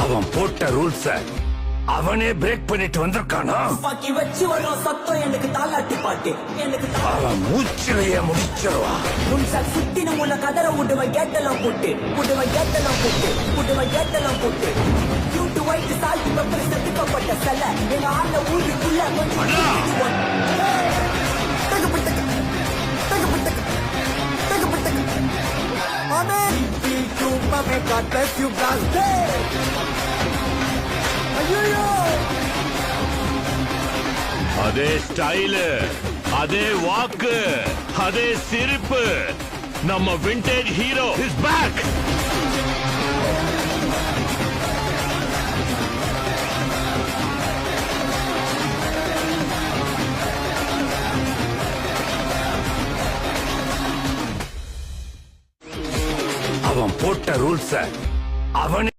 அவன் போட்ட ரூல்ஸ அவனே பிரேக் பண்ணிட்டு வந்திருக்கானா? பாக்கி வச்சு வரும் சத்தம் எனக்கு தாலாட்டி பாட்டு எனக்கு அவன் மூச்சிலேயே முடிச்சிருவா. முன்சார் சுத்தின உன்னை கதற விடுவன் கேட்டெல்லாம் போட்டு கியூட்டு ஒயிட் சால்ட் பெப்பர் செத்துக்கப்பட்ட செல்ல எங்க ஆண்ட ஊருக்குள்ள God bless you, guys. ஐயோ அதே ஸ்டைலு, அதே வாக்கு, அதே சிரிப்பு. நம்ம விண்டேஜ் ஹீரோ இஸ் பேக். அவன் போட்ட ரூல்ஸ அவனே